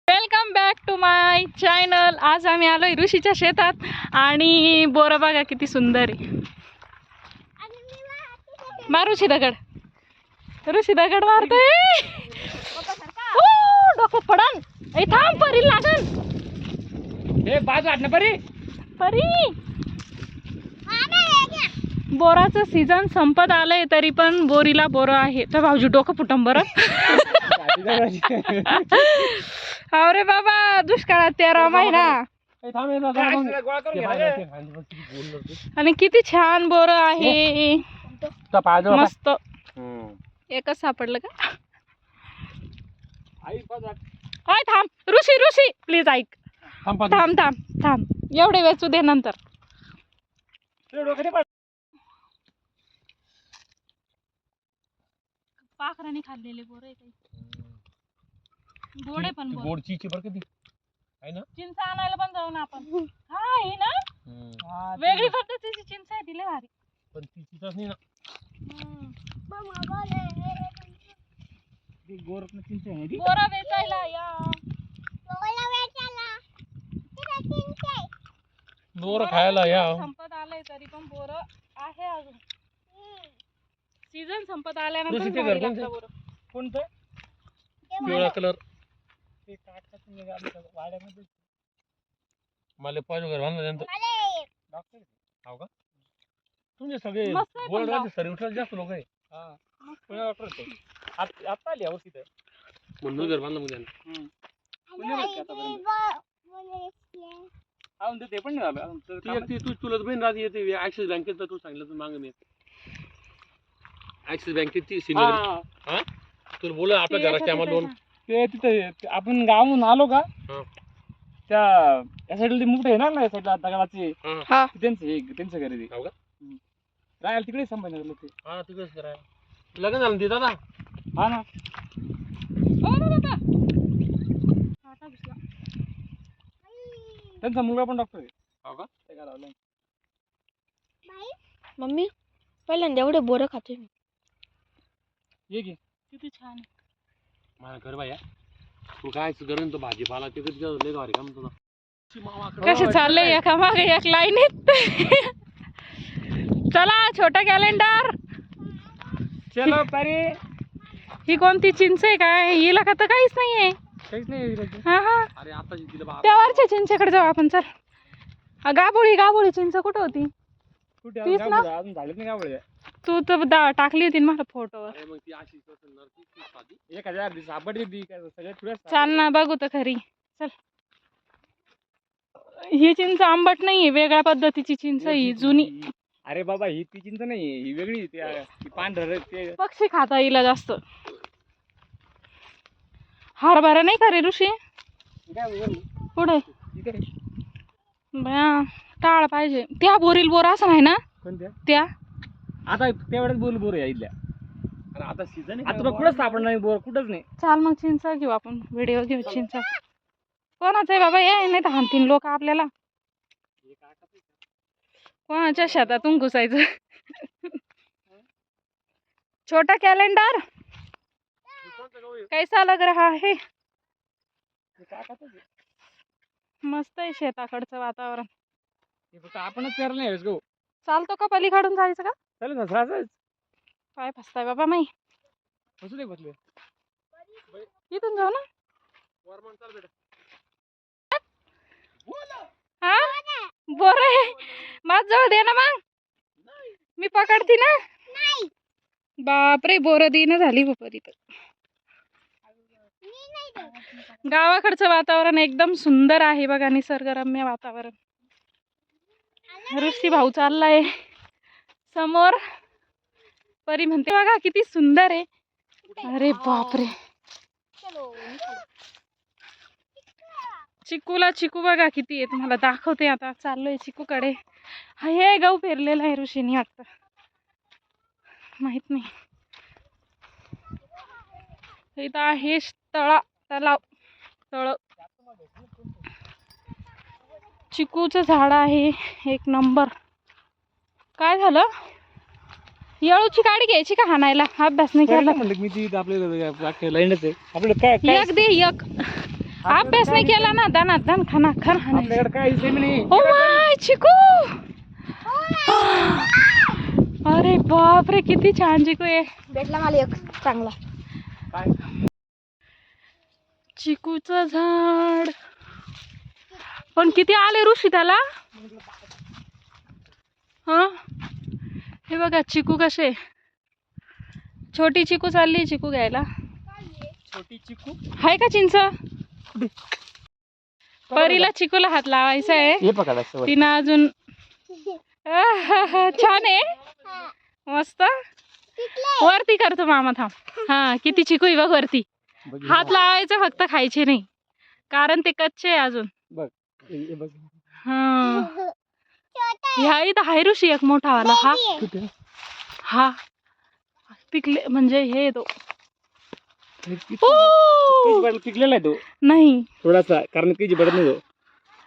Welcome back to my channel. आज आम्ही आलोय ऋषीच्या शेतात आणि बोरं बघा किती सुंदर आहे. मार ऋषी दगड. ऋषी दगड मारतोय. डोकं पडन. ए थांब, परी लागन. हे बाजू आठ ना परी. परी बोराचं सीझन संपत आलंय तरी पण बोरीला बोरं आहे. तर भाऊजी डोकं फुटम बरं. अरे बाबा, दुष्काळात 13 महिना आणि किती छान बोर आहे. मस्त. एकच सापडलं का? काय थांब ऋषी, ऋषी प्लीज ऐक. थांब थांब थांब, एवढे वेचू दे नंतर. पाखराने खाल्लेले बोर आहे काही. गोडे पण गोड चीची बरं कधी आहे ना. चिंच आणायला पण जाऊ ना आपण. हा आहे ना, वेगळी पद्धतीची चिंच आहे, तिला भारी. पण ती चिंचच नाही ना. गोरखना चिंच आहे ती. बोरा वेचायला या. बोर खायला या. संपत आलंय तरी पण बोर आहे अजून. सीझन संपत आल्यानंतर भारी लागतं बोरं. कोणतं? पिवळा कलर. मला पाहिजे घर बांधलं डॉक्टर. हो का? तुमचे सगळे गोल्ड सर्व्हिसला जास्त लोक आहे. डॉक्टर आता आली अवस्थित आहे म्हणून घर बांधलं मध्ये. ते पण नाही झालं. तू चुलत बहीण राहते येते ऍक्सिस बँकेत. तू सांगितलं तू माग मी ऍक्सिस बँकेची सिनियर. हा तुला बोल आपल्या घराच्या आम्हाला लोन. ते तिथे आपण गावाहून आलो का त्या या साईडला ती मुठे आहे ना, या साईडला दगडाची. त्यांचं घर आहे. हो का? राहायला तिकडे संभाजीनगरला ते. हा तिकडेच राहायला. लग्न झालं ते दादा. हा ना. त्यांचा मुलगा पण डॉक्टर आहे. हो का? ते गावाला. मम्मी पहिल्यांदा एवढे बोरं खाते मी. ये की किती छान आहे. माझ्या घर बाया तू काय करून तो भाजीपाला ते कधी लय भारी काम तुला. कसे चाललंय एका मागे एक लाईनीत. चला छोटा कॅलेंडर. चलो परी. ही कोणती चिंच आहे काय? हिला का तर काहीच नाहीये. काहीच नाही. हा हा, अरे आता तिला त्या वरच्या चिंचेकडे जाऊ आपण. चल. गाबोळी चिंच कुठं होती? कुठे तीच ना? अजून झालेत नाही गावळे. तू तर टाकली होती ना मला फोटोवर. मग ती अशी 1000 दिवस सापडली ती सगळ्यात पुढे. चाल ना बघू तर खरी. चल. ही चिंच आंबट नाहीये, वेगळ्या पद्धतीची चिंच ही जुनी. अरे बाबा ही ती चिंच नाही, ही वेगळी. ती पांढर ते पक्षी खाता येईल जास्त. हरभरा नाही का रे ऋषी? पुढे बया टाळ पाहिजे. त्या बोरील बोर असं नाही ना? कोणत्या? त्या आता तेवढ्याच बोर आहे इथल्या. आता सीझन आता तुला कुठंच सापडणार नाही बोर, कुठंच नाही. चाल मग चिंच घेऊ आपण, व्हिडिओ घेऊ चिंच. कोणाचं आहे बाबा? ये नाही तर हाणतीन लोक आपल्याला. कोणाच्या शेतातून घुसायचं. छोटा कॅलेंडर कैसा लग रहा है? मस्त आहे शेताकडचं वातावरण. आपणच पेरलं नाही गो. चालतो का पलीकडून जायचं का? चालेल ना. काय फसताय बाबा माई. बसू दे बसले. इथून जाऊ ना. हा बोर आहे माझ जवळ दे ना मग. मी पकडती ना. बापरे, बोर देणं झाली बापरी. तर गावाकडचं वातावरण एकदम सुंदर आहे बघा, निसर्गरम्य वातावरण. ऋषी भाऊ चाललाय समोर. परी म्हणते बघा किती सुंदर आहे. अरे बापरे, चिकूला चिकू बघा किती आहे, तुम्हाला दाखवते आता. चाललोय चिकूकडे. हे गहू पेरलेला आहे ऋषीने वाटतं, माहित नाही. इथं आहे तलाव. चिकूचं झाड आहे एक नंबर. काय झालं? येळूची काडी घ्यायची का हाणायला? अभ्यास नाही केला म्हणलं मी ती आपल्याला लाईनच आहे आपल्याला. काय एक दे एक. अभ्यास नाही केला ना, दाना दान खाना खर आपल्याकडे काय सेमी नाही. ओ माय चिकू, अरे बापरे किती छान चिकू आहे. भेटला मला एक चांगला. काय चिकूचं झाड पण किती आले ऋषी त्याला. हा हे बघा चिकू कसे, छोटी चिकू चालली चिकू घ्यायला. छोटी चिकू हाय का चिंच. परीला चिकूला हात लावायचा आहे. हे पकडा सवय. तिनं अजून छान आहे मस्त. वरती करतो मामा थांब. हा किती चिकू आहे बघ वरती. हात लावायचं फक्त, खायचे नाही कारण ते कच्चे आहे अजून. बघ हे बघ. हा ह्या इथं आहे ऋषी एक मोठा वाला. हा हा पिकले म्हणजे हे तो पिकलेला आहे तो नाही थोडासा, कारण काही बडत नाही तो.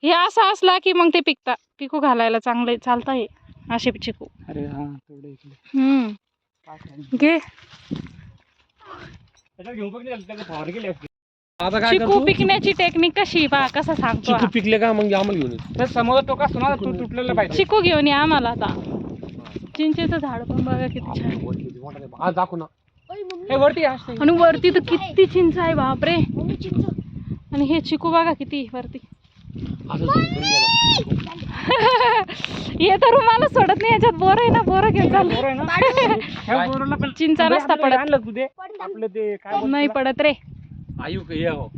हे असा असला की मग ते पिकता. पिकू घालायला चांगले चालता हे असे चिकू. अरे हा तेवढे घे. घेऊन बघ फवार गेले असते. आता काय चिकू पिकण्याची टेक्निक कशी पहा कसा सांगतो चिकू हा. पिकले का मग आम्हाला घेऊन येतो. समोर तो का सुना तू तुटलेला पाहिजे. चिकू घेऊन या आम्हाला आता. चिंचेचं झाड पण बघा किती छान. हा दाखव ना. हे वरती असते. आणि वरती तर किती चिंच आहे बापरे. आणि हे चिकू बघा किती वरती. हे तर रुमाला सोडत नाही याच्यात. बोर आहे ना, बोर घेऊन चालू. चिंचा नसता पडत. आपलं ते काय नाही पडत रे. आयु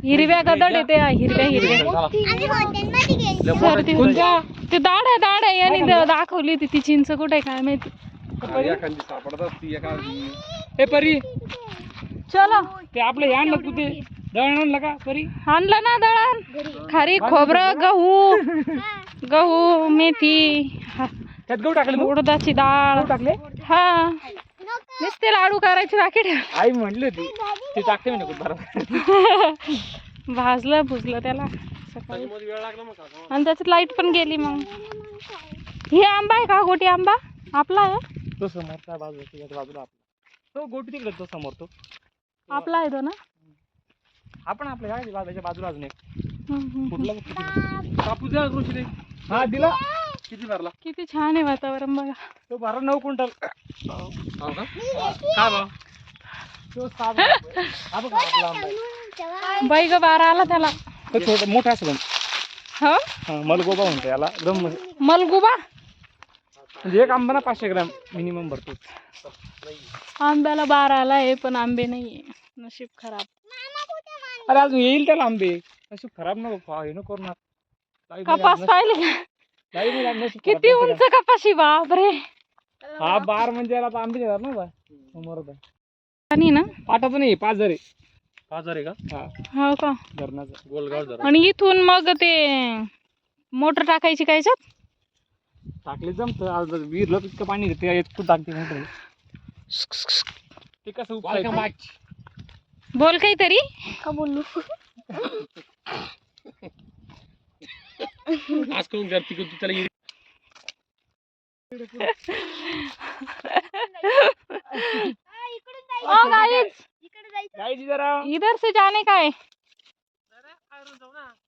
हिरव्या गदड येते हिरव्या हिरव्या. सर्दी होते. ते दाढ आहे आणि दाखवली ती चिंच कुठे काय माहिती. हे परी चलो ते आपलं हे आणलं तू, ते दळण आणलं का परी. आणलं ना दळण. खारी खोबरं गहू मेथी त्यात गहू टाकले. उडदाची डाळ टाकले. हा नुसते लाडू करायचे बाकी ठेव. आई म्हणली होती ते टाकते म्हणे बरोबर. भाजलं भुजलं त्याला सकाळी. वेळ लागला मग आणि त्याच्यात लाईट पण गेली. मग हे आंबा आहे का गोटी आंबा आपला आहे. तो समोरचा बाजूला आपला तो गोटी तिकडे तो समोर तो आपला आहे तो ना. आपण आपल्या त्याच्या बाजूला अजून एक हम्म. कापूस द्या कृषी. हा दिला. किती भरला. किती छान आहे वातावरण बघा. तो भरला 9 क्विंटल. काय भाव तो 7. हा बघ आपला आंबा आहे. बाई ग 12 आला त्याला. तो थोडा मोठा असेल. हो मलगोबा म्हणतो याला. एकदम मलगुबा. म्हणजे एक आंबा ना 500 ग्रॅम मिनिमम भरतो. आंब्याला 12 आला आहे पण आंबे नाहीये. नशीब खराब. अरे अजून येईल त्याला आंबे. नशीब खराब नको हे नको करणार. कपास पाहिले का? किती उंच कपाशी बापरे. हा बार म्हणजे याला आता आंबे देणार ना समोर. आणि ना पाटाचं नाही 5 आहे. 5 आहे का. हो का. धरणाचं गोलगाव धरण. आणि इथून मग ते मोटर टाकायची काय याच्यात. टाकले जमतं. आज विहिरलं इतकं पाणी घेते इतकं टाकते मोटर. ते कसं उपसायचं. बोल काहीतरी. का बोलू. आज करून करते की त्याला इधर से जाने का है.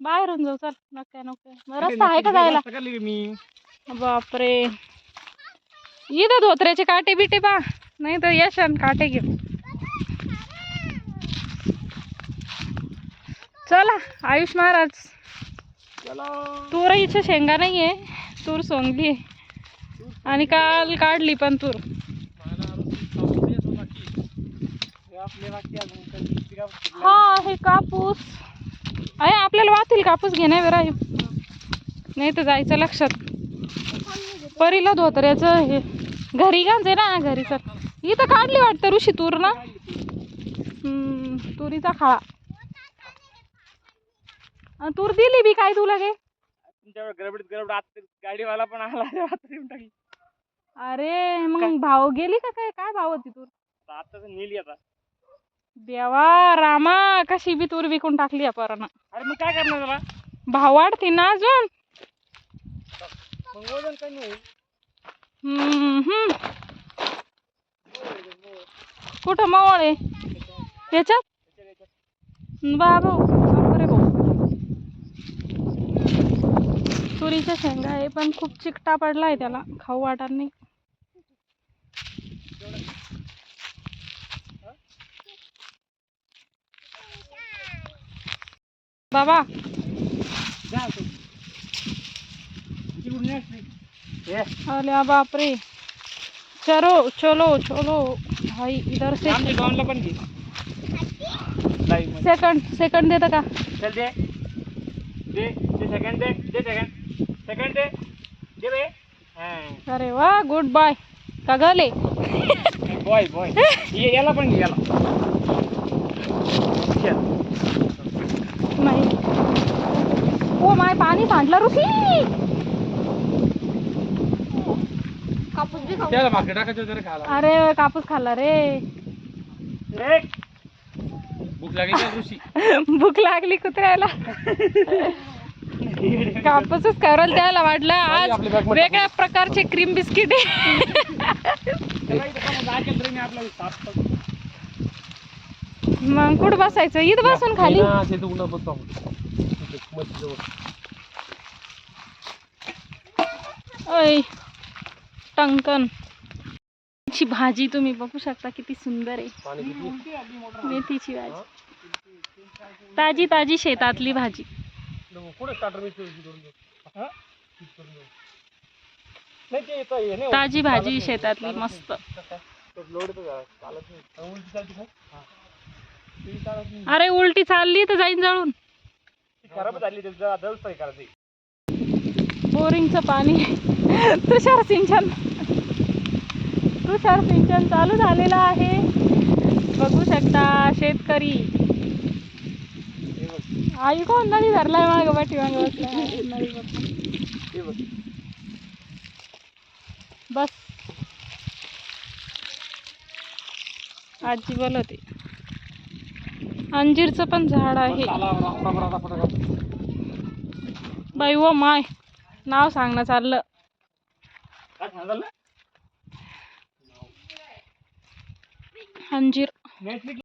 बाहेरून जाऊ चल. नको रस्ता आहे का जायला. मी बापरे. इथं धोत्र्याचे काटे बिटे पा नाही तर यशान काटे घेऊ. चला आयुष महाराज. तूर इथे शेंगा नाहीये. तूर सोंगली आणि काल काढली पण तूर. हा हे कापूस आहे आपल्याला वाचतील. कापूस घेण्या वेळा नाही तर जायचं लक्षात. परीला धोत्र्याचं हे घरी गांजे ना घरी. सर इथं काढली वाटतं ऋषी तूर ना. तुरीचा खाळा. तूर दिली बी काय तुला गे. गडबड आता गाडीवाला पण आला. अरे मग भाव गेली का काय. काय भाव होती तूर. आता नेली आता. देवा रामा कशी बी तूर विकून टाकली आपण. अरे मग काय करणार त्याला. भाव वाढते ना अजून. मग वजन काही नाही. कुठं मवळ आहे त्याच्यात. बाबा बापरे भाऊ केळीच्या शेंगा आहे पण खूप चिकटा पडलाय त्याला, खाऊ वाटत नाही. बाबा अरे बापरे, चलो चलो चलो भाई इधर से. पण घे. सेकंड देता का? चल दे सेकंड दे बे. अरे वा, गुड बाय. का गले बॉय याला पण घे, याला. नाही. ओ माय, पाणी सांडलं ऋषी. कापूस बी खाऊ. त्याला मागे टाकायचं जरा खाला. अरे कापूस खाल्ला रे. भूक लागली का ऋषी? भूक लागली कुत्र्याला. कापूसच करल, त्याला वाटलं आज वेगळ्या प्रकारचे क्रीम बिस्किट आहे. मग कुठं बसायचं? इथं बसून खाली. ओय टंकन ची भाजी तुम्ही बघू शकता किती सुंदर आहे. मेथीची भाजी, ताजी ताजी शेतातली भाजी. ताजी भाजी शेतातली मस्त. अरे उलटी चालली तर जाईन जळून. खराब झाली, करायची. बोरिंगचं पाणी. तुषार सिंचन चालू झालेलं आहे. बघू शकता शेतकरी. आई कोण नदी धरलाय मागं, पाठी मागं बसलाय नदी बस. आजी बोलवते. अंजीरचं पण झाड आहे. बाई व माय, नाव सांगणं चाललं. अंजीर.